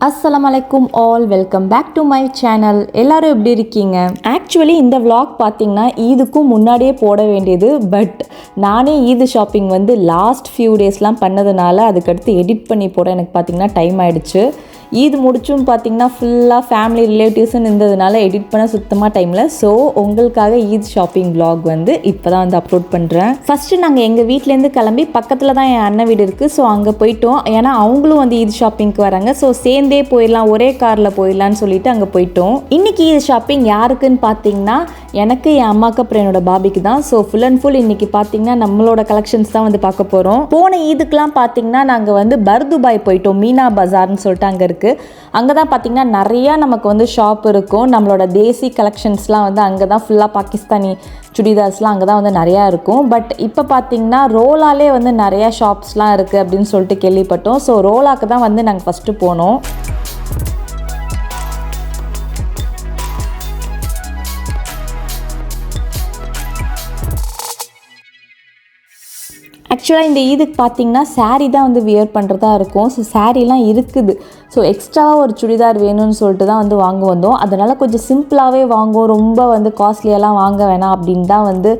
Assalamualaikum all, welcome back to my channel. எல்லாரும் எப்படி இருக்கீங்க? ஆக்சுவலி இந்த vlog பார்த்தீங்கன்னா ஈதுக்கும் முன்னாடியே போட வேண்டியது, பட் நானே ஈது ஷாப்பிங் வந்து லாஸ்ட் ஃபியூ டேஸ்லாம் பண்ணதுனால அதுக்கடுத்து எடிட் பண்ணி போட எனக்கு பார்த்தீங்கன்னா டைம் ஆகிடுச்சு. ஈது முடிச்சும் பார்த்தீங்கன்னா ஃபுல்லாக ஃபேமிலி ரிலேட்டிவ்ஸ்ன்னு இருந்ததுனால எடிட் பண்ண சுத்தமாக டைமில். ஸோ உங்களுக்காக ஈத் ஷாப்பிங் vlog வந்து இப்போ தான் வந்து அப்லோட் பண்ணுறேன். ஃபஸ்ட்டு நாங்கள் எங்கள் வீட்டிலேருந்து கிளம்பி பக்கத்தில் தான் என் அண்ணன் வீடு இருக்குது. ஸோ அங்கே போயிட்டோம். ஏன்னா அவங்களும் வந்து ஈத் ஷாப்பிங்க்கு வராங்க. ஸோ சேர்ந்தே போயிடலாம், ஒரே காரில் போயிடலான்னு சொல்லிட்டு அங்கே போயிட்டோம். இன்றைக்கி ஈத் ஷாப்பிங் யாருக்குன்னு பார்த்தீங்கன்னா எனக்கு, என் அம்மாவுக்கு, அப்புறம் என்னோட பாபிக்கு தான். ஸோ ஃபுல் அண்ட் ஃபுல் இன்றைக்கி பார்த்தீங்கன்னா நம்மளோட கலெக்ஷன்ஸ் தான் வந்து பார்க்க போகிறோம். போன ஈதுக்கெலாம் பார்த்தீங்கன்னா நாங்கள் வந்து பர்துபாய் போயிட்டோம். மீனா பஜார்னு சொல்லிட்டு அங்கே இருக்குது. அங்கே தான் பார்த்திங்கன்னா நிறையா நமக்கு வந்து ஷாப் இருக்கும். நம்மளோட தேசி கலெக்ஷன்ஸ்லாம் வந்து அங்கே தான் ஃபுல்லாக பாகிஸ்தானி சுடிதார்ஸ்லாம் அங்கே தான் வந்து நிறையா இருக்கும். பட் இப்போ பார்த்திங்கன்னா ரோலாலே வந்து நிறையா ஷாப்ஸ்லாம் இருக்குது அப்படின்னு சொல்லிட்டு கேள்விப்பட்டோம். ஸோ ரோலாக்கு தான் வந்து நாங்கள் ஃபஸ்ட்டு போனோம். ஆக்சுவலாக இந்த ஈதுக்கு பார்த்திங்கன்னா சாரீ தான் வந்து வியர் பண்ணுறதா இருக்கும். ஸோ சாரீலாம் இருக்குது. ஸோ எக்ஸ்ட்ராவாக ஒரு சுடிதார் வேணும்னு சொல்லிட்டு தான் வந்து வாங்க வந்தோம். அதனால் கொஞ்சம் சிம்பிளாகவே வாங்குவோம், ரொம்ப வந்து காஸ்ட்லியெல்லாம் வாங்க வேணாம் அப்படின்னு தான் வந்து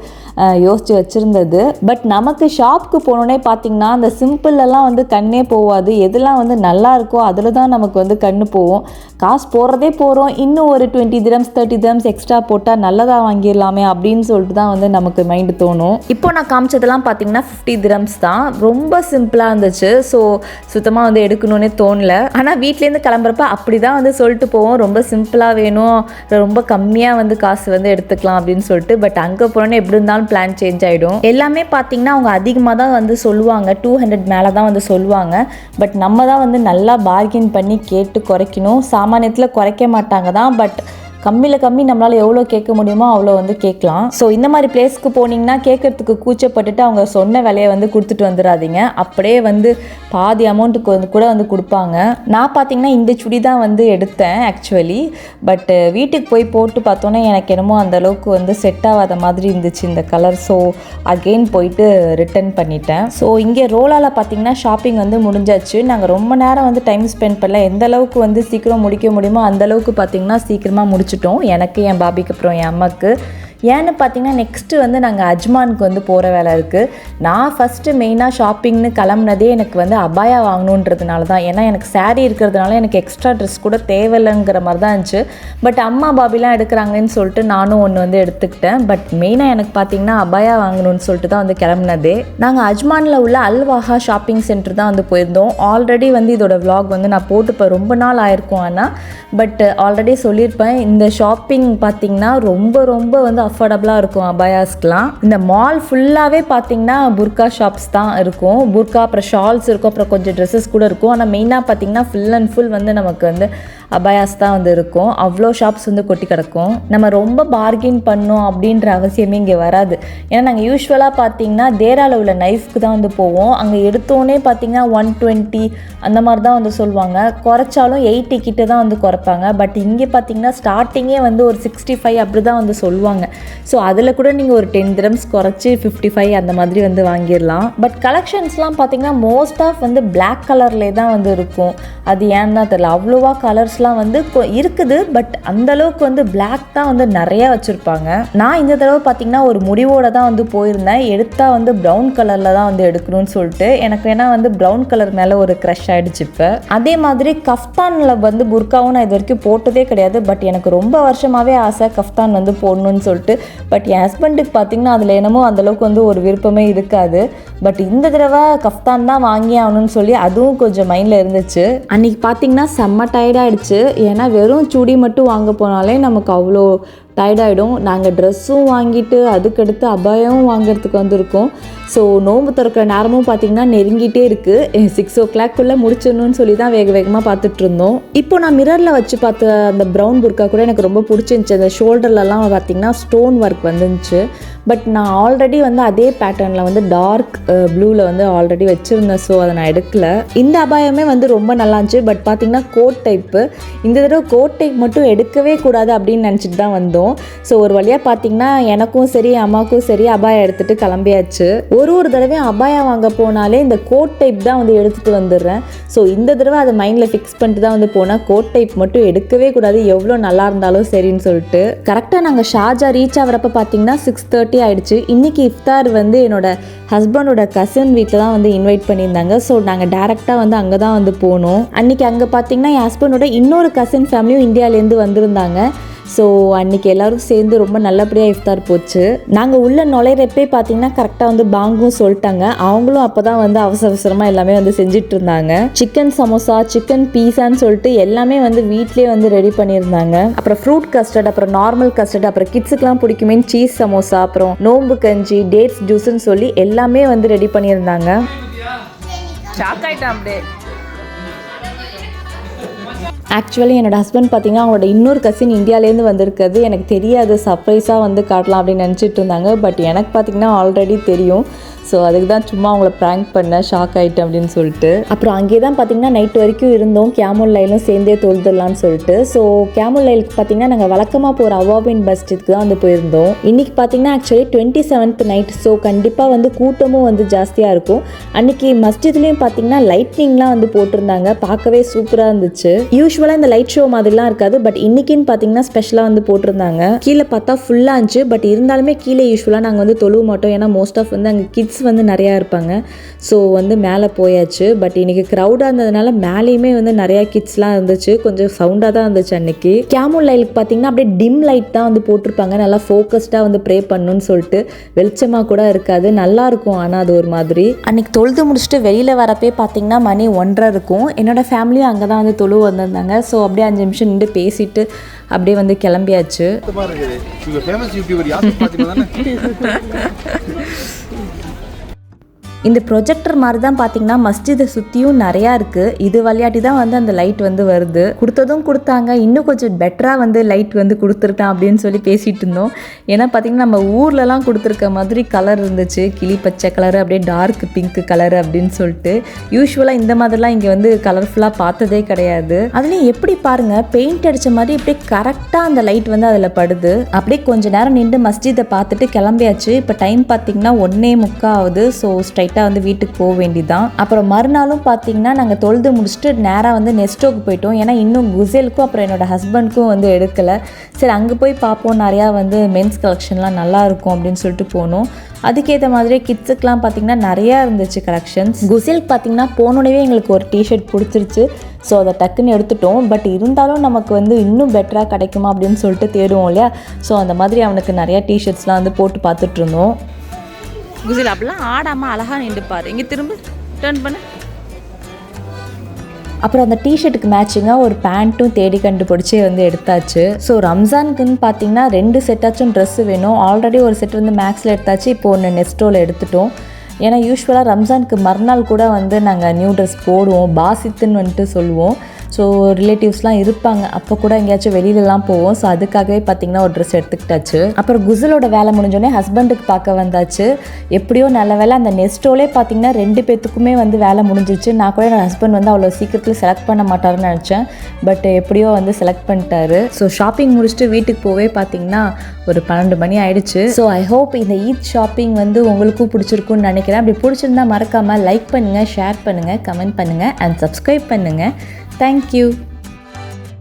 யோசித்து வச்சுருந்தது. பட் நமக்கு ஷாப்புக்கு போனோன்னே பார்த்திங்கன்னா அந்த சிம்பிளெல்லாம் வந்து கண்ணே போகாது. எதெல்லாம் வந்து நல்லா இருக்கோ அதில் தான் நமக்கு வந்து கண்ணு போகும். காசு போடுறதே போகிறோம், இன்னும் ஒரு 20 dirhams 30 dirhams எக்ஸ்ட்ரா போட்டால் நல்லதாக வாங்கிடலாமே அப்படின்னு சொல்லிட்டு தான் வந்து நமக்கு மைண்டு தோணும். இப்போ நான் காமிச்சதெல்லாம் பார்த்திங்கன்னா 50 dirhams தான். ரொம்ப சிம்பிளாக இருந்துச்சு. ஸோ சுத்தமாக வந்து எடுக்கணுன்னே தோணலை. ஆனால் வீட்லேருந்து கிளம்புறப்ப அப்படி தான் வந்து சொல்லிட்டு போவோம், ரொம்ப சிம்பிளாக வேணும், ரொம்ப கம்மியாக வந்து காசு வந்து எடுத்துக்கலாம் அப்படின்னு சொல்லிட்டு. பட் அங்கே போனோன்னே எப்படி இருந்தாலும் பிளான் சேஞ்ச் ஆகிடும். எல்லாமே பார்த்திங்கன்னா அவங்க அதிகமாக தான் வந்து சொல்லுவாங்க, 200 மேலே தான் வந்து சொல்லுவாங்க. பட் நம்ம தான் வந்து நல்லா பார்கெயின் பண்ணி கேட்டு குறைக்கணும். சாமானியத்தில் குறைக்க மாட்டாங்க தான், பட் கம்மியில் கம்மி நம்மளால் எவ்வளோ கேட்க முடியுமோ அவ்வளோ வந்து கேட்கலாம். ஸோ இந்த மாதிரி பிளேஸ்க்கு போனீங்கன்னா கேட்குறதுக்கு கூச்சப்பட்டுட்டு அவங்க சொன்ன விலையை வந்து கொடுத்துட்டு வந்துடாதீங்க. அப்படியே வந்து பாதி அமௌண்ட்டுக்கு வந்து கூட வந்து கொடுப்பாங்க. நான் பார்த்திங்கன்னா இந்த சுடி தான் வந்து எடுத்தேன் ஆக்சுவலி. பட்டு வீட்டுக்கு போய் போட்டு பார்த்தோன்னே எனக்கு என்னமோ அந்தளவுக்கு வந்து செட் ஆகாத மாதிரி இருந்துச்சு இந்த கலர். ஸோ அகெயின் போயிட்டு ரிட்டன் பண்ணிட்டேன். ஸோ இங்கே ரோலால் பார்த்திங்கன்னா ஷாப்பிங் வந்து முடிஞ்சாச்சு. நாங்கள் ரொம்ப நேரம் வந்து டைம் ஸ்பெண்ட் பண்ணல. எந்த அளவுக்கு வந்து சீக்கிரம் முடிக்க முடியுமோ அந்தளவுக்கு பார்த்திங்கன்னா சீக்கிரமாக முடிச்சிட்டோம். எனக்கு, என் பாபிக்கு, அப்புறம் என் அம்மாவுக்கு. ஏன்னு பார்த்தீங்கன்னா நெக்ஸ்ட்டு வந்து நாங்கள் அஜ்மானுக்கு வந்து போகிற வேலை இருக்குது. நான் ஃபஸ்ட்டு மெயினாக ஷாப்பிங்னு கிளம்புனதே எனக்கு வந்து அபாயா வாங்கணுன்றதுனால தான். ஏன்னா எனக்கு சாரீ இருக்கிறதுனால எனக்கு எக்ஸ்ட்ரா ட்ரெஸ் கூட தேவையில்லைங்கிற மாதிரி தான் இருந்துச்சு. பட் அம்மா பாபிலாம் எடுக்கிறாங்கன்னு சொல்லிட்டு நானும் ஒன்று வந்து எடுத்துக்கிட்டேன். பட் மெயினாக எனக்கு பார்த்தீங்கன்னா அபாயா வாங்கணும்னு சொல்லிட்டு தான் வந்து கிளம்புனதே. நாங்கள் அஜ்மானில் உள்ள அல்வாஹா ஷாப்பிங் சென்டர் தான் வந்து போயிருந்தோம். ஆல்ரெடி வந்து இதோட vlog வந்து நான் போட்டுப்பேன், ரொம்ப நாள் ஆயிருக்கும். ஆனால் பட் ஆல்ரெடி சொல்லியிருப்பேன், இந்த ஷாப்பிங் பார்த்திங்கன்னா ரொம்ப ரொம்ப வந்து அஃபோர்டபுளாக இருக்கும் அபாயாஸ்க்கெலாம். இந்த மால் ஃபுல்லாகவே பார்த்திங்கன்னா புர்கா ஷாப்ஸ் தான் இருக்கும். புர்கா, அப்புறம் ஷால்ஸ் இருக்கும், அப்புறம் கொஞ்சம் ட்ரெஸ்ஸஸ் கூட இருக்கும். ஆனால் மெயினாக பார்த்திங்கன்னா ஃபுல் அண்ட் ஃபுல் வந்து நமக்கு வந்து அபாயாஸ் தான் வந்து இருக்கும். அவ்வளோ ஷாப்ஸ் வந்து கொட்டி கிடக்கும். நம்ம ரொம்ப பார்கெயின் பண்ணோம் அப்படின்ற அவசியமே இங்கே வராது. ஏன்னா நாங்கள் யூஸ்வலாக பார்த்திங்கன்னா தேராவில் உள்ள நைஃப்க்கு தான் வந்து போவோம். அங்கே எடுத்தோன்னே பார்த்திங்கன்னா 120 அந்த மாதிரி தான் வந்து சொல்லுவாங்க. குறைச்சாலும் 80 கிட்ட தான் வந்து குறைப்பாங்க. பட் இங்கே பார்த்திங்கன்னா ஸ்டார்டிங்கே வந்து ஒரு 65 அப்படி தான் வந்து சொல்லுவாங்க. ஸோ அதில் கூட நீங்கள் ஒரு 10 dirhams குறைச்சி 55 அந்த மாதிரி வந்து வாங்கிடலாம். பட் கலெக்ஷன்ஸ்லாம் பார்த்திங்கன்னா மோஸ்ட் ஆஃப் வந்து பிளாக் கலர்லேயே தான் வந்து இருக்கும். அது ஏன்னு தான் தெரியல. அவ்வளோவா கலர்ஸ்லாம் வந்து இருக்குது, பட் அந்தளவுக்கு வந்து பிளாக் தான் வந்து நிறையா வச்சுருப்பாங்க. நான் இந்த தடவை பார்த்திங்கன்னா ஒரு முடிவோடு தான் வந்து போயிருந்தேன். எடுத்தால் வந்து ப்ரௌன் கலரில் தான் வந்து எடுக்கணும்னு சொல்லிட்டு. எனக்கு ஏன்னா வந்து ப்ரௌன் கலர் மேலே ஒரு க்ரஷ் ஆகிடுச்சு இப்போ. அதே மாதிரி கஃப்தானில் வந்து புர்காவும் நான் இது வரைக்கும் போட்டதே கிடையாது. பட் எனக்கு ரொம்ப வருஷமாகவே ஆசை கஃப்தான் வந்து போடணும்னு சொல்லிட்டு. பட் என் ஹஸ்பண்டுக்கு பார்த்திங்கன்னா அதில் என்னமோ அந்தளவுக்கு வந்து ஒரு விருப்பமே இருக்காது. பட் இந்த தடவை கஃப்தான் தான் வாங்கி ஆகணும்னு சொல்லி அதுவும் கொஞ்சம் மைண்டில் இருந்துச்சு. அன்றைக்கி பார்த்திங்கன்னா செம்ம டயர்டாகிடுச்சு. ஏன்னா வெறும் சுடி மட்டும் வாங்க போனாலே நமக்கு அவ்வளோ டயர்டாகிடும். நாங்கள் ட்ரெஸ்ஸும் வாங்கிட்டு அதுக்கடுத்து அபாயமும் வாங்கிறதுக்கு வந்திருக்கோம். ஸோ நோன்பு திறக்கிற நேரமும் பார்த்திங்கன்னா நெருங்கிட்டே இருக்குது. 6 o'clock முடிச்சிடணும்னு சொல்லி தான் வேக வேகமாக பார்த்துட்டு இருந்தோம். இப்போ நான் மிரரில் வச்சு பார்த்த அந்த ப்ரௌன் புர்கா கூட எனக்கு ரொம்ப பிடிச்சிருந்துச்சு. அந்த ஷோல்டர்லலாம் பார்த்திங்கன்னா ஸ்டோன் ஒர்க் வந்துருந்துச்சு. பட் நான் ஆல்ரெடி வந்து அதே பேட்டர்னில் வந்து டார்க் ப்ளூவில் வந்து ஆல்ரெடி வச்சுருந்தேன். ஸோ அதை நான் எடுக்கல. இந்த அபாயமே வந்து ரொம்ப நல்லா இருந்துச்சு. பட் பார்த்திங்கன்னா கோட் டைப்பு, இந்த தடவை கோட் டைப் மட்டும் எடுக்கவே கூடாது அப்படின்னு நினச்சிட்டு தான் வந்தோம். ஸோ ஒரு வழியாக பார்த்திங்கன்னா எனக்கும் சரி அம்மாவுக்கும் சரி அபாயம் எடுத்துகிட்டு கிளம்பியாச்சு. ஒரு தடவையும் அபாயம் வாங்க போனாலே இந்த கோட் டைப் தான் வந்து எடுத்துகிட்டு வந்துடுறேன். ஸோ இந்த தடவை அதை மைண்டில் ஃபிக்ஸ் பண்ணிட்டு தான் வந்து போனால் கோட் டைப் மட்டும் எடுக்கவே கூடாது, எவ்வளோ நல்லா இருந்தாலும் சரின்னு சொல்லிட்டு. கரெக்டாக நாங்கள் ஷார்ஜா ரீச் ஆகிறப்ப பார்த்தீங்கன்னா 6:30 ஆகிடுச்சு. இன்றைக்கி இஃப்தார் வந்து என்னோடய ஹஸ்பண்டோட கசின் வீட்டில் தான் வந்து இன்வைட் பண்ணியிருந்தாங்க. ஸோ நாங்கள் டேரெக்டாக வந்து அங்கே தான் வந்து போனோம். அன்றைக்கி அங்கே பார்த்தீங்கன்னா என் ஹஸ்பண்டோட இன்னொரு கசின் ஃபேமிலியும் இந்தியாவிலேருந்து வந்திருந்தாங்க. ஸோ அன்றைக்கி எல்லோரும் சேர்ந்து ரொம்ப நல்லபடியாக இஃப்தார் போச்சு. நாங்கள் உள்ளே நுழையிறப்பே பார்த்தீங்கன்னா கரெக்டாக வந்து பாங்கும் சொல்லிட்டாங்க. அவங்களும் அப்போ தான் வந்து அவசரமாக எல்லாமே வந்து செஞ்சுட்டு இருந்தாங்க. சிக்கன் சமோசா, சிக்கன் பீஸான்னு சொல்லிட்டு எல்லாமே வந்து வீட்லேயே வந்து ரெடி பண்ணியிருந்தாங்க. அப்புறம் ஃப்ரூட் கஸ்டர்ட், அப்புறம் நார்மல் கஸ்டர்ட், அப்புறம் கிட்ஸுக்கெலாம் பிடிக்குமே சீஸ் சமோசா, அப்புறம் நோம்பு கஞ்சி, டேட்ஸ் ஜூஸ்ன்னு சொல்லி எல்லாமே வந்து ரெடி பண்ணியிருந்தாங்க. ஷாக் ஆகிட்டேன் அப்படியே. ஆக்சுவலி என்னோடய ஹஸ்பண்ட் பார்த்திங்கன்னா அவங்களோட இன்னொரு கசின் இந்தியாவிலேருந்து வந்திருக்கிறது எனக்கு தெரியாது, சர்ப்ரைஸாக வந்து காட்டலாம் அப்படின்னு நினச்சிட்டு இருந்தாங்க. பட் எனக்கு பார்த்திங்கன்னா ஆல்ரெடி தெரியும். ஸோ அதுக்கு தான் சும்மா அவங்கள ப்ராங்க் பண்ண, ஷாக் ஆகிட்டேன் அப்படின்னு சொல்லிட்டு. அப்புறம் அங்கே தான் பார்த்திங்கன்னா நைட் வரைக்கும் இருந்தோம், கேமல் லைலும் சேர்ந்தே தொழுதுடலான்னு சொல்லிட்டு. ஸோ கேமல் லைலுக்கு பார்த்திங்கன்னா நாங்கள் வழக்கமாக போகிற அவாபின் பஸ்டிக்கு தான் வந்து போயிருந்தோம். இன்றைக்கி பார்த்திங்கன்னா ஆக்சுவலி 27th நைட். ஸோ கண்டிப்பாக வந்து கூட்டமும் வந்து ஜாஸ்தியாக இருக்கும். அன்றைக்கி மஸ்ஜித்லேயும் பார்த்திங்கன்னா லைட்னிங்லாம் வந்து போட்டிருந்தாங்க, பார்க்கவே சூப்பராக இருந்துச்சு. யூஸ்வலாக இந்த லைட் ஷோ மாதிரிலாம் இருக்காது, பட் இன்றைக்கின்னு பார்த்திங்கன்னா ஸ்பெஷலாக வந்து போட்டிருந்தாங்க. கீழே பார்த்தா ஃபுல்லாக இருந்துச்சு. பட் இருந்தாலுமே கீழே யூஸ்வலாக நாங்கள் வந்து தொழுவ மாட்டோம், ஏன்னா மோஸ்ட் ஆஃப் வந்து அங்கே கிட்ஸ் வந்து நிறையா இருப்பாங்க. ஸோ வந்து மேலே போயாச்சு. பட் இன்றைக்கி க்ரௌடாக இருந்ததுனால மேலேயுமே வந்து நிறையா கிட்ஸ்லாம் இருந்துச்சு, கொஞ்சம் சவுண்டாக தான் இருந்துச்சு. அன்றைக்கி கேமல் லைலுக்கு பார்த்திங்கன்னா அப்படியே டிம் லைட் தான் வந்து போட்டிருப்பாங்க, நல்லா ஃபோக்கஸ்டாக வந்து ப்ரே பண்ணணும்னு சொல்லிட்டு. வெளிச்சமாக கூட இருக்காது, நல்லாயிருக்கும். ஆனால் அது ஒரு மாதிரி. அன்றைக்கி தொழுது முடிச்சுட்டு வெளியில் வரப்பே பார்த்திங்கன்னா மணி 1:30 இருக்கும். என்னோடய ஃபேமிலியும் அங்கே தான் வந்து தொழு வந்திருந்தாங்க. ஸோ அப்படியே 5 நிமிஷம் நின்று பேசிட்டு அப்படியே வந்து கிளம்பியாச்சு. இந்த ப்ரொஜெக்டர் மாதிரி தான் பார்த்திங்கன்னா மஸ்ஜிதை சுற்றியும் நிறையா இருக்குது. இது விளையாட்டி தான் வந்து அந்த லைட் வந்து வருது. கொடுத்ததும் கொடுத்தாங்க, இன்னும் கொஞ்சம் பெட்டராக வந்து லைட் வந்து கொடுத்துருக்கான் அப்படின்னு சொல்லி பேசிகிட்டு இருந்தோம். ஏன்னா பார்த்திங்கன்னா நம்ம ஊர்லலாம் கொடுத்துருக்க மாதிரி கலர் இருந்துச்சு, கிளி பச்சை கலரு, அப்படியே டார்க் பிங்க் கலரு அப்படின்னு சொல்லிட்டு. யூஸ்வலாக இந்த மாதிரிலாம் இங்கே வந்து கலர்ஃபுல்லாக பார்த்ததே கிடையாது. அதுலேயும் எப்படி பாருங்கள், பெயிண்ட் அடித்த மாதிரி அப்படியே கரெக்டாக அந்த லைட் வந்து அதில் படுது. அப்படியே கொஞ்சம் நேரம் நின்று மஸ்ஜிதை பார்த்துட்டு கிளம்பியாச்சு. இப்போ டைம் பார்த்திங்கன்னா 1:45 ஆகுது. ஸோ ஸ்ட்ரைட் வந்து வீட்டுக்கு போக வேண்டியதான். அப்புறம் மறுநாளும் பார்த்தீங்கன்னா நாங்கள் தொழுது முடிச்சுட்டு நேராக வந்து நெஸ்டோக்கு போயிட்டோம். ஏன்னா இன்னும் குசேலுக்கும் அப்புறம் என்னோட ஹஸ்பண்ட்க்கும் வந்து எடுக்கலை. சரி அங்கே போய் பார்ப்போம், நிறையா வந்து மென்ஸ் கலெக்ஷன்லாம் நல்லா இருக்கும் அப்படின்னு சொல்லிட்டு போனோம். அதுக்கேற்ற மாதிரி கிட்ஸுக்கெலாம் பார்த்திங்கன்னா நிறையா இருந்துச்சு கலெக்ஷன்ஸ். குசேலுக்கு பார்த்திங்கன்னா போனோடவே எங்களுக்கு ஒரு டிஷர்ட் பிடிச்சிருச்சு. ஸோ அதை டக்குன்னு எடுத்துட்டோம். பட் இருந்தாலும் நமக்கு வந்து இன்னும் பெட்டராக கிடைக்குமா அப்படின்னு சொல்லிட்டு தேடுவோம் இல்லையா. ஸோ அந்த மாதிரி அவனுக்கு நிறையா டிஷர்ட்ஸ்லாம் வந்து போட்டு பார்த்துட்டு இருந்தோம். குசில் அப்படிலாம் ஆடாமல் அழகாக நின்றுப்பார். இங்கே திரும்ப டர்ன் பண்ண. அப்புறம் அந்த டிஷர்ட்டுக்கு மேட்சிங்காக ஒரு பேண்ட்டும் தேடி கண்டுபிடிச்சி வந்து எடுத்தாச்சு. ஸோ ரம்ஜானுக்குன்னு பார்த்தீங்கன்னா 2 செட்டாச்சும் ட்ரெஸ்ஸு வேணும். ஆல்ரெடி ஒரு செட் வந்து மேக்ஸில் எடுத்தாச்சு, இப்போ ஒன்று நெஸ்டோவில் எடுத்துட்டோம். ஏன்னா யூஸ்வலாக ரம்ஜானுக்கு மறுநாள் கூட வந்து நாங்கள் நியூ ட்ரெஸ் போடுவோம், பாசித்துன்னு வந்துட்டு சொல்லுவோம். ஸோ ரிலேட்டிவ்ஸ்லாம் இருப்பாங்க, அப்போ கூட எங்கேயாச்சும் வெளியிலலாம் போவோம். ஸோ அதுக்காகவே பார்த்திங்கன்னா ஒரு ட்ரெஸ் எடுத்துக்கிட்டாச்சு. அப்புறம் குசலோட வேலை முடிஞ்சோடனே ஹஸ்பண்டுக்கு பார்க்க வந்தாச்சு. எப்படியோ நல்ல வேலை அந்த நெஸ்டோலே பார்த்திங்கன்னா 2 பேத்துக்குமே வந்து வேலை முடிஞ்சிச்சு. நான் கூட என்னோட ஹஸ்பண்ட் வந்து அவ்வளோ சீக்கிரத்தில் செலக்ட் பண்ண மாட்டாருன்னு நினச்சேன். பட் எப்படியோ வந்து செலக்ட் பண்ணிட்டாரு. ஸோ ஷாப்பிங் முடிச்சுட்டு வீட்டுக்கு போவே பார்த்திங்கன்னா ஒரு 12 மணி ஆயிடுச்சு. ஸோ ஐ ஹோப் இந்த ஈத் ஷாப்பிங் வந்து உங்களுக்கும் பிடிச்சிருக்குன்னு நினைக்கிறேன். அப்படி பிடிச்சிருந்தா மறக்காமல் லைக் பண்ணுங்கள், ஷேர் பண்ணுங்கள், கமெண்ட் பண்ணுங்கள் அண்ட் சப்ஸ்கிரைப் பண்ணுங்கள். Thank you.